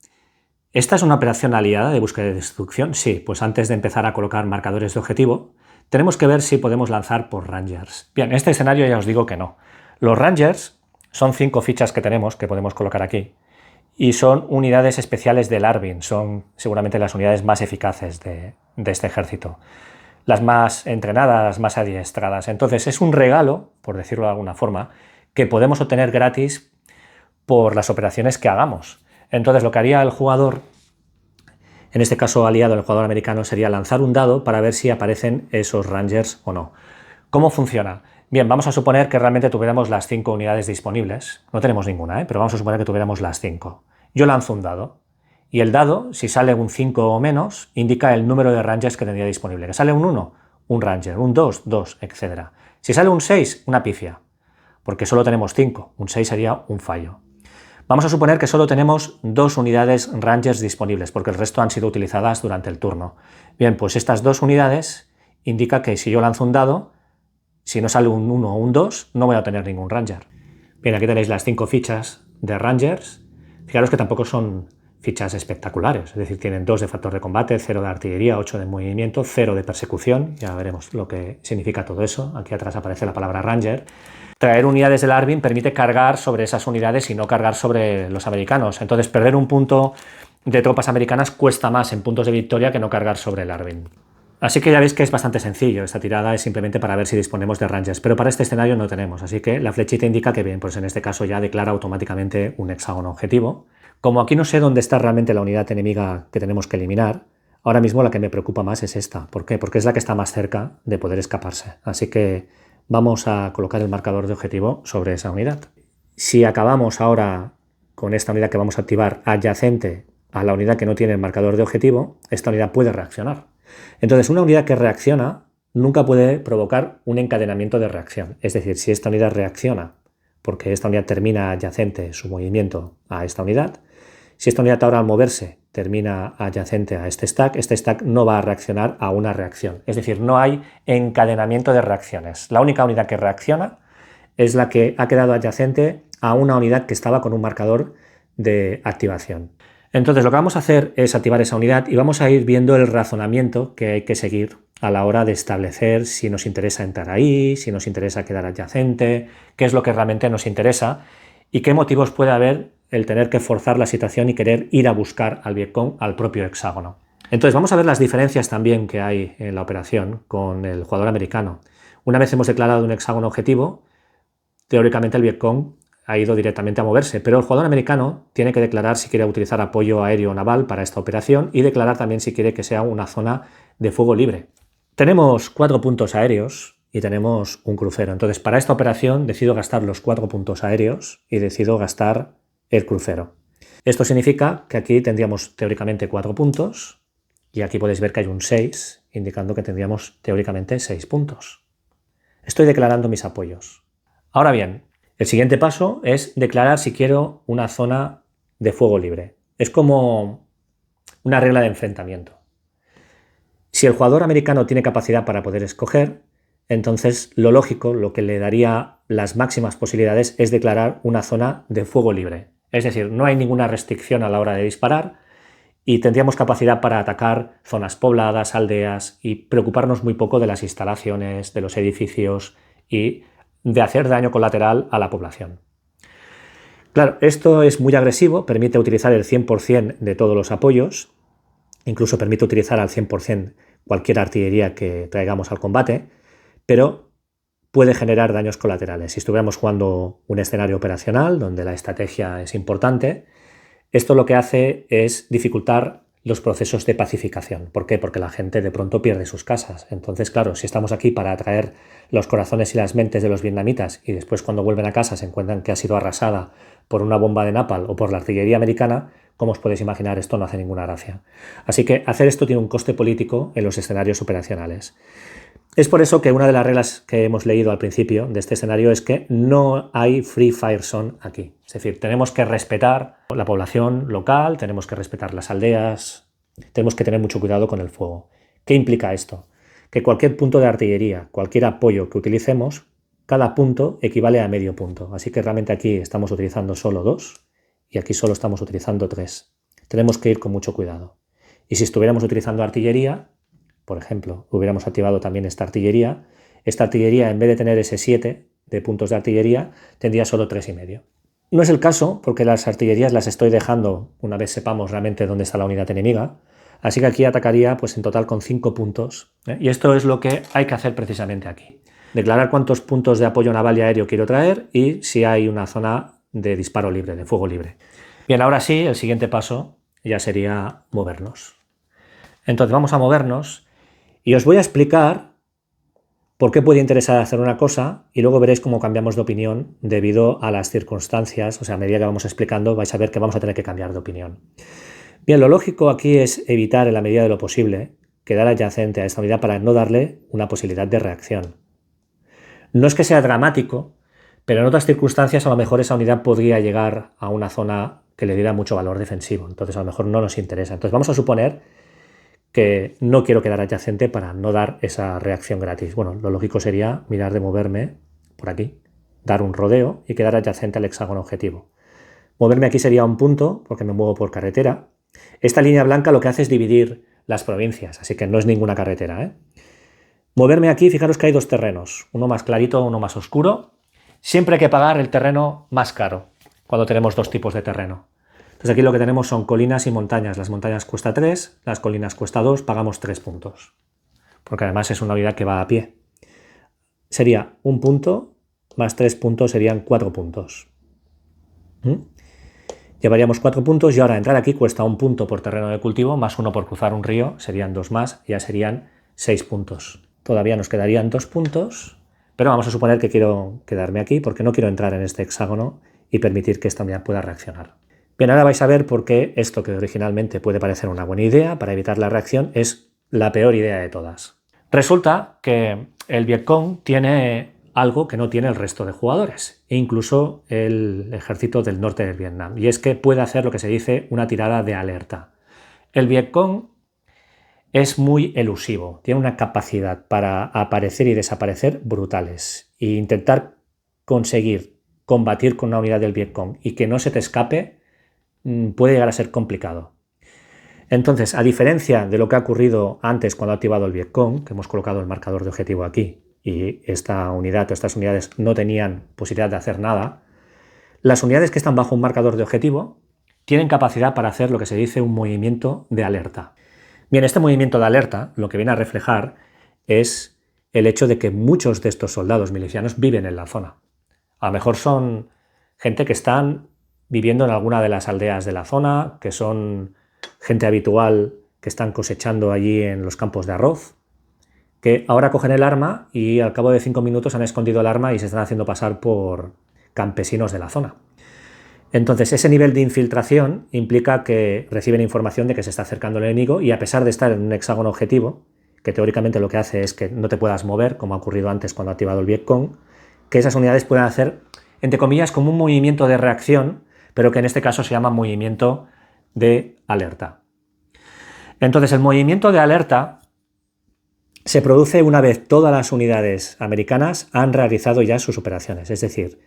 ¿esta es una operación aliada de búsqueda y destrucción? Sí, pues antes de empezar a colocar marcadores de objetivo, tenemos que ver si podemos lanzar por Rangers. Bien, en este escenario ya os digo que no. Los Rangers son 5 fichas que tenemos, que podemos colocar aquí, y son unidades especiales del Arvin, son seguramente las unidades más eficaces de este ejército, las más entrenadas, las más adiestradas. Entonces es un regalo, por decirlo de alguna forma, que podemos obtener gratis por las operaciones que hagamos. Entonces lo que haría el jugador, en este caso aliado el jugador americano, sería lanzar un dado para ver si aparecen esos Rangers o no. ¿Cómo funciona? Bien, vamos a suponer que realmente tuviéramos las 5 unidades disponibles. No tenemos ninguna, pero vamos a suponer que tuviéramos las 5. Yo lanzo un dado y el dado, si sale un 5 o menos, indica el número de Rangers que tendría disponible. Que sale un 1, un Ranger, un 2, 2, etc. Si sale un 6, una pifia, porque solo tenemos 5. Un 6 sería un fallo. Vamos a suponer que solo tenemos 2 unidades Rangers disponibles, porque el resto han sido utilizadas durante el turno. Bien, pues estas 2 unidades indica que si yo lanzo un dado, si no sale un 1 o un 2, no voy a tener ningún Ranger. Bien, aquí tenéis las 5 fichas de Rangers. Fijaros que tampoco son fichas espectaculares, es decir, tienen 2 de factor de combate, 0 de artillería, 8 de movimiento, 0 de persecución, ya veremos lo que significa todo eso. Aquí atrás aparece la palabra Ranger. Traer unidades del Arvin permite cargar sobre esas unidades y no cargar sobre los americanos. Entonces perder un punto de tropas americanas cuesta más en puntos de victoria que no cargar sobre el Arvin. Así que ya veis que es bastante sencillo, esta tirada es simplemente para ver si disponemos de Rangers, pero para este escenario no tenemos, así que la flechita indica que bien, pues en este caso ya declara automáticamente un hexágono objetivo. Como aquí no sé dónde está realmente la unidad enemiga que tenemos que eliminar, ahora mismo la que me preocupa más es esta. ¿Por qué? Porque es la que está más cerca de poder escaparse, así que vamos a colocar el marcador de objetivo sobre esa unidad. Si acabamos ahora con esta unidad que vamos a activar adyacente a la unidad que no tiene el marcador de objetivo, esta unidad puede reaccionar. Entonces, una unidad que reacciona nunca puede provocar un encadenamiento de reacción. Es decir, si esta unidad reacciona porque esta unidad termina adyacente su movimiento a esta unidad, si esta unidad ahora al moverse termina adyacente a este stack no va a reaccionar a una reacción. Es decir, no hay encadenamiento de reacciones. La única unidad que reacciona es la que ha quedado adyacente a una unidad que estaba con un marcador de activación. Entonces lo que vamos a hacer es activar esa unidad y vamos a ir viendo el razonamiento que hay que seguir a la hora de establecer si nos interesa entrar ahí, si nos interesa quedar adyacente, qué es lo que realmente nos interesa y qué motivos puede haber el tener que forzar la situación y querer ir a buscar al Vietcong al propio hexágono. Entonces vamos a ver las diferencias también que hay en la operación con el jugador americano. Una vez hemos declarado un hexágono objetivo, teóricamente el Vietcong ha ido directamente a moverse, pero el jugador americano tiene que declarar si quiere utilizar apoyo aéreo o naval para esta operación y declarar también si quiere que sea una zona de fuego libre. Tenemos 4 puntos aéreos y tenemos un crucero, entonces para esta operación decido gastar los 4 puntos aéreos y decido gastar el crucero. Esto significa que aquí tendríamos teóricamente 4 puntos y aquí podéis ver que hay un 6, indicando que tendríamos teóricamente 6 puntos. Estoy declarando mis apoyos. Ahora bien, el siguiente paso es declarar si quiero una zona de fuego libre. Es como una regla de enfrentamiento. Si el jugador americano tiene capacidad para poder escoger, entonces lo lógico, lo que le daría las máximas posibilidades es declarar una zona de fuego libre. Es decir, no hay ninguna restricción a la hora de disparar y tendríamos capacidad para atacar zonas pobladas, aldeas y preocuparnos muy poco de las instalaciones, de los edificios y de hacer daño colateral a la población. Claro, esto es muy agresivo, permite utilizar el 100% de todos los apoyos, incluso permite utilizar al 100% cualquier artillería que traigamos al combate, pero puede generar daños colaterales. Si estuviéramos jugando un escenario operacional donde la estrategia es importante, esto lo que hace es dificultar los procesos de pacificación. ¿Por qué? Porque la gente de pronto pierde sus casas. Entonces, claro, si estamos aquí para atraer los corazones y las mentes de los vietnamitas y después cuando vuelven a casa se encuentran que ha sido arrasada por una bomba de napalm o por la artillería americana, como os podéis imaginar, esto no hace ninguna gracia. Así que hacer esto tiene un coste político en los escenarios operacionales. Es por eso que una de las reglas que hemos leído al principio de este escenario es que no hay free fire zone aquí. Es decir, tenemos que respetar la población local, tenemos que respetar las aldeas, tenemos que tener mucho cuidado con el fuego. ¿Qué implica esto? Que cualquier punto de artillería, cualquier apoyo que utilicemos, cada punto equivale a medio punto. Así que realmente aquí estamos utilizando solo 2 y aquí solo estamos utilizando 3. Tenemos que ir con mucho cuidado. Y si estuviéramos utilizando artillería, por ejemplo, hubiéramos activado también esta artillería en vez de tener ese 7 de puntos de artillería, tendría solo 3,5. No es el caso, porque las artillerías las estoy dejando una vez sepamos realmente dónde está la unidad enemiga, así que aquí atacaría pues en total con 5 puntos. Y esto es lo que hay que hacer precisamente aquí. Declarar cuántos puntos de apoyo naval y aéreo quiero traer y si hay una zona de disparo libre, de fuego libre. Bien, ahora sí, el siguiente paso ya sería movernos. Entonces vamos a movernos y os voy a explicar por qué puede interesar hacer una cosa y luego veréis cómo cambiamos de opinión debido a las circunstancias. O sea, a medida que vamos explicando vais a ver que vamos a tener que cambiar de opinión. Bien, lo lógico aquí es evitar en la medida de lo posible quedar adyacente a esta unidad para no darle una posibilidad de reacción. No es que sea dramático, pero en otras circunstancias a lo mejor esa unidad podría llegar a una zona que le diera mucho valor defensivo. Entonces a lo mejor no nos interesa. Entonces vamos a suponer que no quiero quedar adyacente para no dar esa reacción gratis. Bueno, lo lógico sería mirar de moverme por aquí, dar un rodeo y quedar adyacente al hexágono objetivo. Moverme aquí sería un punto, porque me muevo por carretera. Esta línea blanca lo que hace es dividir las provincias, así que no es ninguna carretera, ¿eh? Moverme aquí, fijaros que hay 2 terrenos, uno más clarito, uno más oscuro. Siempre hay que pagar el terreno más caro, cuando tenemos 2 tipos de terreno. Entonces aquí lo que tenemos son colinas y montañas. Las montañas cuesta 3, las colinas cuesta 2, pagamos 3 puntos. Porque además es una unidad que va a pie. Sería un punto más 3 puntos serían 4 puntos. Llevaríamos 4 puntos y ahora entrar aquí cuesta 1 punto por terreno de cultivo, más 1 por cruzar un río, serían 2 más, ya serían 6 puntos. Todavía nos quedarían 2 puntos, pero vamos a suponer que quiero quedarme aquí porque no quiero entrar en este hexágono y permitir que esta unidad pueda reaccionar. Bien, ahora vais a ver por qué esto que originalmente puede parecer una buena idea para evitar la reacción es la peor idea de todas. Resulta que el Vietcong tiene algo que no tiene el resto de jugadores, e incluso el ejército del norte del Vietnam, y es que puede hacer lo que se dice una tirada de alerta. El Vietcong es muy elusivo, tiene una capacidad para aparecer y desaparecer brutales, e intentar conseguir combatir con una unidad del Vietcong y que no se te escape puede llegar a ser complicado. Entonces, a diferencia de lo que ha ocurrido antes cuando ha activado el Vietcong, que hemos colocado el marcador de objetivo aquí, y esta unidad o estas unidades no tenían posibilidad de hacer nada, las unidades que están bajo un marcador de objetivo tienen capacidad para hacer lo que se dice un movimiento de alerta. Bien, este movimiento de alerta lo que viene a reflejar es el hecho de que muchos de estos soldados milicianos viven en la zona. A lo mejor son gente que están viviendo en alguna de las aldeas de la zona, que son gente habitual que están cosechando allí en los campos de arroz, que ahora cogen el arma y al cabo de 5 minutos han escondido el arma y se están haciendo pasar por campesinos de la zona. Entonces, ese nivel de infiltración implica que reciben información de que se está acercando el enemigo y a pesar de estar en un hexágono objetivo, que teóricamente lo que hace es que no te puedas mover, como ha ocurrido antes cuando ha activado el Vietcong, que esas unidades pueden hacer, entre comillas, como un movimiento de reacción, pero que en este caso se llama movimiento de alerta. Entonces, el movimiento de alerta se produce una vez todas las unidades americanas han realizado ya sus operaciones. Es decir,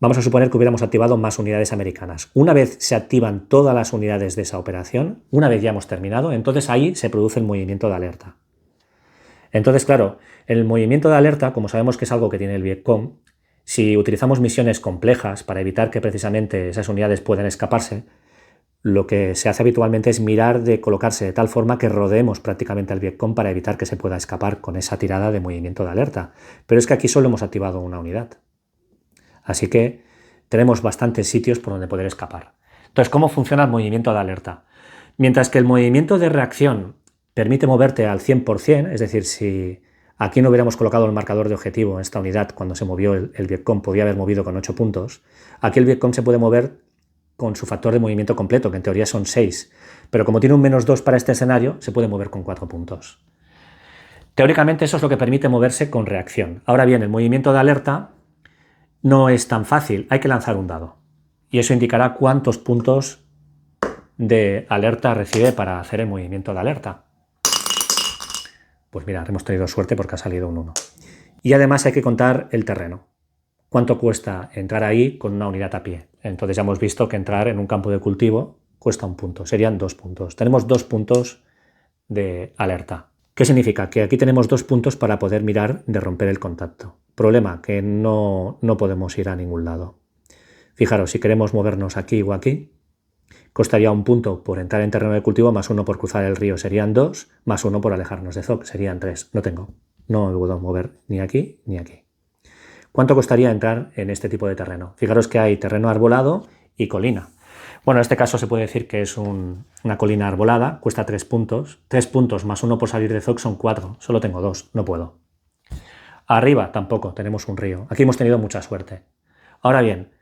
vamos a suponer que hubiéramos activado más unidades americanas. Una vez se activan todas las unidades de esa operación, una vez ya hemos terminado, entonces ahí se produce el movimiento de alerta. Entonces, claro, el movimiento de alerta, como sabemos que es algo que tiene el Vietcong, si utilizamos misiones complejas para evitar que precisamente esas unidades puedan escaparse, lo que se hace habitualmente es mirar de colocarse de tal forma que rodeemos prácticamente al Vietcong para evitar que se pueda escapar con esa tirada de movimiento de alerta. Pero es que aquí solo hemos activado una unidad. Así que tenemos bastantes sitios por donde poder escapar. Entonces, ¿cómo funciona el movimiento de alerta? Mientras que el movimiento de reacción permite moverte al 100%, es decir, si aquí no hubiéramos colocado el marcador de objetivo en esta unidad cuando se movió el Vietcong, podía haber movido con 8 puntos, aquí el Vietcong se puede mover con su factor de movimiento completo, que en teoría son 6, pero como tiene un -2 para este escenario, se puede mover con 4 puntos. Teóricamente eso es lo que permite moverse con reacción. Ahora bien, el movimiento de alerta no es tan fácil, hay que lanzar un dado. Y eso indicará cuántos puntos de alerta recibe para hacer el movimiento de alerta. Pues mira, hemos tenido suerte porque ha salido un 1. Y además hay que contar el terreno. ¿Cuánto cuesta entrar ahí con una unidad a pie? Entonces ya hemos visto que entrar en un campo de cultivo cuesta 1 punto, serían 2 puntos. Tenemos 2 puntos de alerta. ¿Qué significa? Que aquí tenemos 2 puntos para poder mirar de romper el contacto. Problema, que no podemos ir a ningún lado. Fijaros, si queremos movernos aquí o aquí, costaría 1 punto por entrar en terreno de cultivo, más 1 por cruzar el río serían 2, más 1 por alejarnos de Zog serían 3. No me puedo mover ni aquí ni aquí. ¿Cuánto costaría entrar en este tipo de terreno? Fijaros que hay terreno arbolado y colina. Bueno, en este caso se puede decir que es una colina arbolada, cuesta 3 puntos. 3 puntos más 1 por salir de Zog son 4. Solo tengo 2, no puedo. Arriba tampoco, tenemos un río. Aquí hemos tenido mucha suerte. Ahora bien,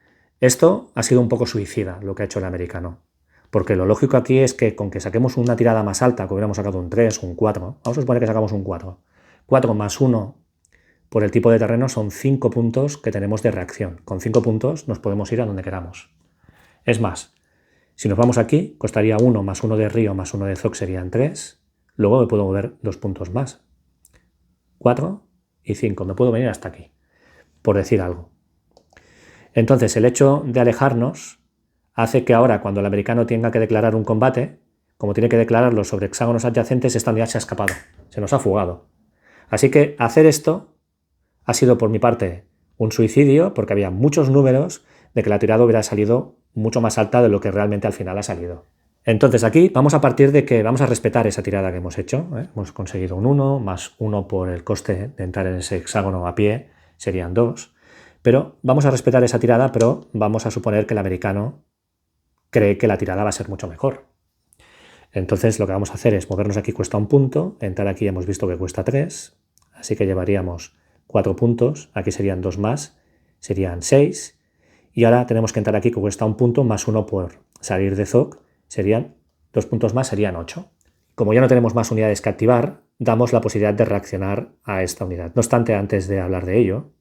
esto ha sido un poco suicida lo que ha hecho el americano. Porque lo lógico aquí es que con que saquemos una tirada más alta, que hubiéramos sacado un 3 o un 4, vamos a suponer que sacamos un 4. 4 más 1 por el tipo de terreno son 5 puntos que tenemos de reacción. Con 5 puntos nos podemos ir a donde queramos. Es más, si nos vamos aquí, costaría 1 más 1 de río más 1 de Zog serían 3. Luego me puedo mover 2 puntos más. 4 y 5. Me puedo venir hasta aquí, por decir algo. Entonces, el hecho de alejarnos hace que ahora, cuando el americano tenga que declarar un combate, como tiene que declararlo sobre hexágonos adyacentes, esta unidad se ha escapado, se nos ha fugado. Así que hacer esto ha sido por mi parte un suicidio, porque había muchos números de que la tirada hubiera salido mucho más alta de lo que realmente al final ha salido. Entonces aquí vamos a partir de que vamos a respetar esa tirada que hemos hecho. Hemos conseguido un 1, más 1 por el coste de entrar en ese hexágono a pie, serían 2. Pero vamos a respetar esa tirada, pero vamos a suponer que el americano cree que la tirada va a ser mucho mejor. Entonces lo que vamos a hacer es movernos aquí, cuesta 1 punto, entrar aquí hemos visto que cuesta 3, así que llevaríamos 4 puntos, aquí serían 2 más, serían 6, y ahora tenemos que entrar aquí que cuesta 1 punto más 1 por salir de Zog, serían 2 puntos más, serían 8. Como ya no tenemos más unidades que activar, damos la posibilidad de reaccionar a esta unidad. No obstante, antes de hablar de ello,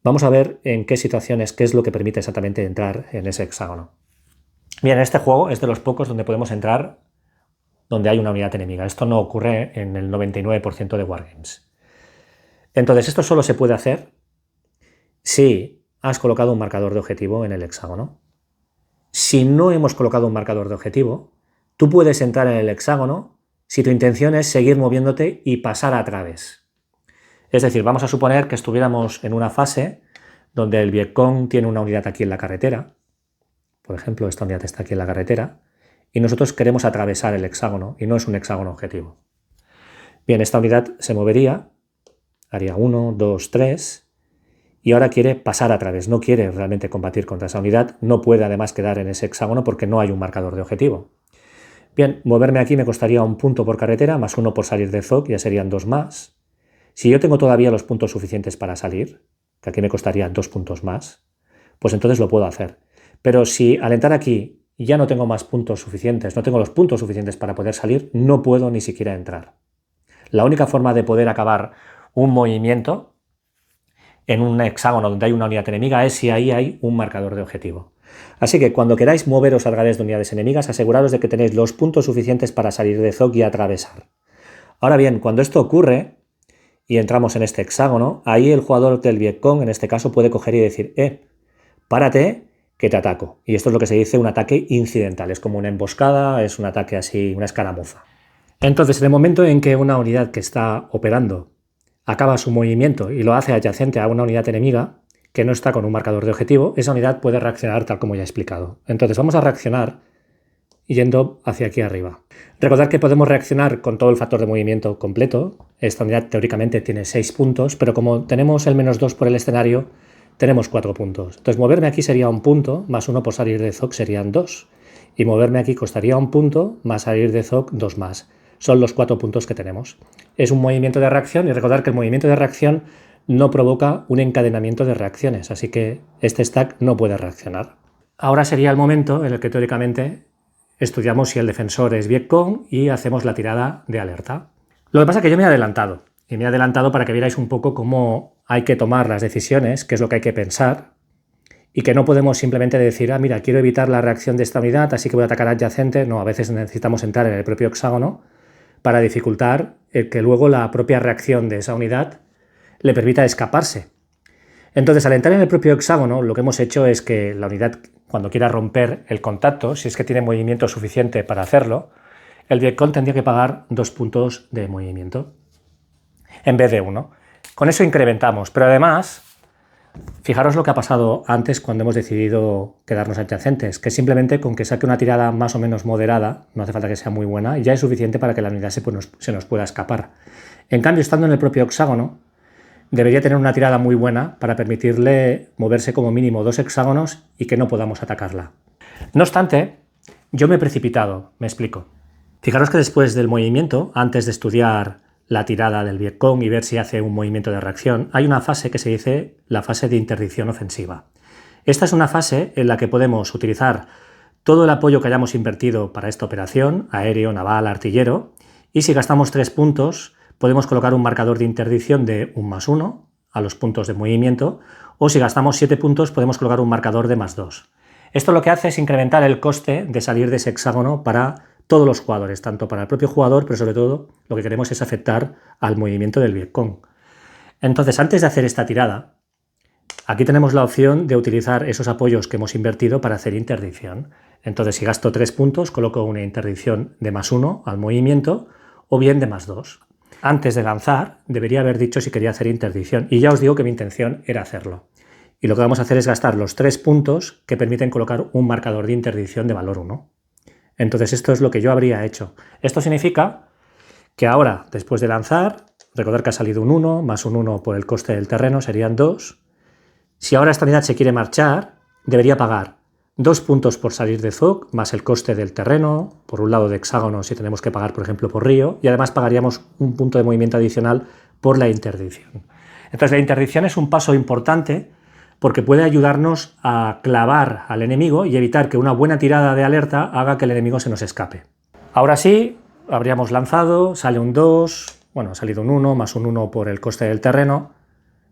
vamos a ver en qué situaciones, qué es lo que permite exactamente entrar en ese hexágono. Bien, este juego es de los pocos donde podemos entrar donde hay una unidad enemiga. Esto no ocurre en el 99% de Wargames. Entonces, esto solo se puede hacer si has colocado un marcador de objetivo en el hexágono. Si no hemos colocado un marcador de objetivo, tú puedes entrar en el hexágono si tu intención es seguir moviéndote y pasar a través. Es decir, vamos a suponer que estuviéramos en una fase donde el Vietcong tiene una unidad aquí en la carretera. Por ejemplo, esta unidad está aquí en la carretera y nosotros queremos atravesar el hexágono y no es un hexágono objetivo. Bien, esta unidad se movería, haría 1, 2, 3 y ahora quiere pasar a través, no quiere realmente combatir contra esa unidad, no puede además quedar en ese hexágono porque no hay un marcador de objetivo. Bien, moverme aquí me costaría 1 punto por carretera, más 1 por salir de Zog, ya serían 2 más. Si yo tengo todavía los puntos suficientes para salir, que aquí me costaría 2 puntos más, pues entonces lo puedo hacer. Pero si al entrar aquí ya no tengo más puntos suficientes, no tengo los puntos suficientes para poder salir, no puedo ni siquiera entrar. La única forma de poder acabar un movimiento en un hexágono donde hay una unidad enemiga es si ahí hay un marcador de objetivo. Así que cuando queráis moveros a través de unidades enemigas, aseguraros de que tenéis los puntos suficientes para salir de Zog y atravesar. Ahora bien, cuando esto ocurre y entramos en este hexágono, ahí el jugador del Vietcong, en este caso, puede coger y decir, párate, que te ataco. Y esto es lo que se dice un ataque incidental. Es como una emboscada, es un ataque así, una escaramuza. Entonces, en el momento en que una unidad que está operando acaba su movimiento y lo hace adyacente a una unidad enemiga que no está con un marcador de objetivo, esa unidad puede reaccionar tal como ya he explicado. Entonces vamos a reaccionar yendo hacia aquí arriba. Recordad que podemos reaccionar con todo el factor de movimiento completo. Esta unidad teóricamente tiene 6 puntos, pero como tenemos el -2 por el escenario, tenemos 4 puntos. Entonces moverme aquí sería 1 punto, más 1 por salir de Zog serían 2. y moverme aquí costaría 1 punto, más salir de ZOC 2 más. Son los 4 puntos que tenemos. Es un movimiento de reacción y recordar que el movimiento de reacción no provoca un encadenamiento de reacciones, así que este stack no puede reaccionar. Ahora sería el momento en el que teóricamente estudiamos si el defensor es Vietcong y hacemos la tirada de alerta. Lo que pasa es que yo me he adelantado, y me he adelantado para que vierais un poco cómo hay que tomar las decisiones, qué es lo que hay que pensar, y que no podemos simplemente decir, ah, mira, quiero evitar la reacción de esta unidad, así que voy a atacar adyacente. No, a veces necesitamos entrar en el propio hexágono para dificultar que luego la propia reacción de esa unidad le permita escaparse. Entonces, al entrar en el propio hexágono, lo que hemos hecho es que la unidad, cuando quiera romper el contacto, si es que tiene movimiento suficiente para hacerlo, el Vietcong tendría que pagar 2 puntos de movimiento en vez de 1. Con eso incrementamos, pero además, fijaros lo que ha pasado antes cuando hemos decidido quedarnos adyacentes, que simplemente con que saque una tirada más o menos moderada, no hace falta que sea muy buena, ya es suficiente para que la unidad se nos pueda escapar. En cambio, estando en el propio hexágono, debería tener una tirada muy buena para permitirle moverse como mínimo 2 hexágonos y que no podamos atacarla. No obstante, yo me he precipitado, me explico. Fijaros que después del movimiento, antes de estudiar la tirada del Vietcong y ver si hace un movimiento de reacción, hay una fase que se dice la fase de interdicción ofensiva. Esta es una fase en la que podemos utilizar todo el apoyo que hayamos invertido para esta operación, aéreo, naval, artillero, y si gastamos 3 puntos, podemos colocar un marcador de interdicción de 1+1 a los puntos de movimiento, o si gastamos 7 puntos, podemos colocar un marcador de +2. Esto lo que hace es incrementar el coste de salir de ese hexágono para todos los jugadores, tanto para el propio jugador, pero sobre todo lo que queremos es afectar al movimiento del Vietcong. Entonces, antes de hacer esta tirada, aquí tenemos la opción de utilizar esos apoyos que hemos invertido para hacer interdicción. Entonces, si gasto 3 puntos, coloco una interdicción de +1 al movimiento o bien de +2. Antes de lanzar, debería haber dicho si quería hacer interdicción, y ya os digo que mi intención era hacerlo. Y lo que vamos a hacer es gastar los 3 puntos que permiten colocar un marcador de interdicción de valor 1. Entonces esto es lo que yo habría hecho. Esto significa que ahora, después de lanzar, recordar que ha salido un 1, más un 1 por el coste del terreno, serían 2. Si ahora esta unidad se quiere marchar, debería pagar 2 puntos por salir de ZOC, más el coste del terreno, por un lado de hexágono si tenemos que pagar, por ejemplo, por río, y además pagaríamos un punto de movimiento adicional por la interdicción. Entonces la interdicción es un paso importante porque puede ayudarnos a clavar al enemigo y evitar que una buena tirada de alerta haga que el enemigo se nos escape. Ahora sí, habríamos lanzado, sale un 2, bueno, ha salido un 1, más un 1 por el coste del terreno,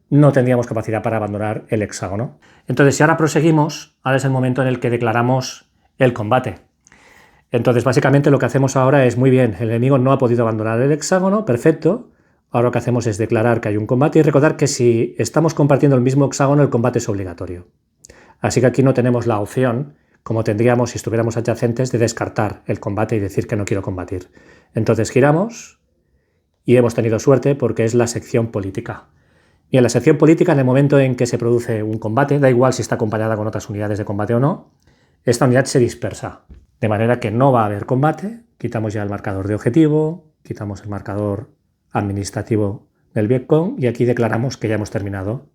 no tendríamos capacidad para abandonar el hexágono. Entonces, si ahora proseguimos, ahora es el momento en el que declaramos el combate. Entonces, básicamente lo que hacemos ahora es, muy bien, el enemigo no ha podido abandonar el hexágono, perfecto. Ahora lo que hacemos es declarar que hay un combate y recordar que si estamos compartiendo el mismo hexágono, el combate es obligatorio. Así que aquí no tenemos la opción, como tendríamos si estuviéramos adyacentes, de descartar el combate y decir que no quiero combatir. Entonces giramos y hemos tenido suerte porque es la sección política. Y en la sección política, en el momento en que se produce un combate, da igual si está acompañada con otras unidades de combate o no, esta unidad se dispersa. De manera que no va a haber combate, quitamos ya el marcador de objetivo, quitamos el marcador administrativo del Vietcong y aquí declaramos que ya hemos terminado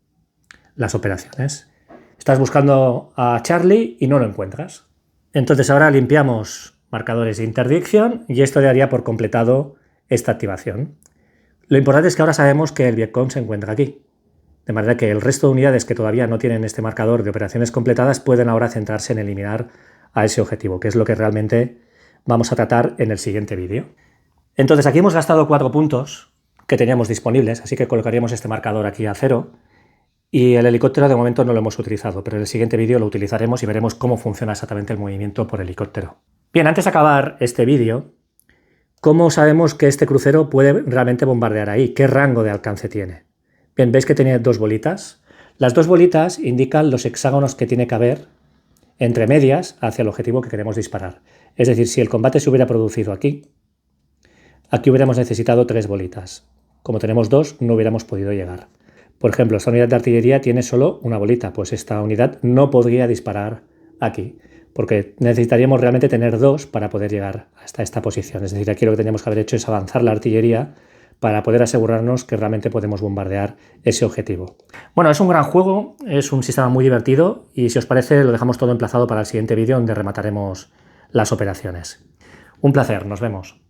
las operaciones. Estás buscando a Charlie y no lo encuentras. Entonces ahora limpiamos marcadores de interdicción y esto daría por completado esta activación. Lo importante es que ahora sabemos que el Vietcong se encuentra aquí. De manera que el resto de unidades que todavía no tienen este marcador de operaciones completadas pueden ahora centrarse en eliminar a ese objetivo, que es lo que realmente vamos a tratar en el siguiente vídeo. Entonces aquí hemos gastado 4 puntos que teníamos disponibles, así que colocaríamos este marcador aquí a 0 y el helicóptero de momento no lo hemos utilizado, pero en el siguiente vídeo lo utilizaremos y veremos cómo funciona exactamente el movimiento por helicóptero. Bien, antes de acabar este vídeo, ¿cómo sabemos que este crucero puede realmente bombardear ahí? ¿Qué rango de alcance tiene? Bien, veis que tiene 2 bolitas. Las 2 bolitas indican los hexágonos que tiene que haber entre medias hacia el objetivo que queremos disparar. Es decir, si el combate se hubiera producido aquí hubiéramos necesitado 3 bolitas. Como tenemos 2, no hubiéramos podido llegar. Por ejemplo, esta unidad de artillería tiene solo una bolita, pues esta unidad no podría disparar aquí, porque necesitaríamos realmente tener 2 para poder llegar hasta esta posición. Es decir, aquí lo que teníamos que haber hecho es avanzar la artillería para poder asegurarnos que realmente podemos bombardear ese objetivo. Bueno, es un gran juego, es un sistema muy divertido y si os parece lo dejamos todo emplazado para el siguiente vídeo donde remataremos las operaciones. Un placer, nos vemos.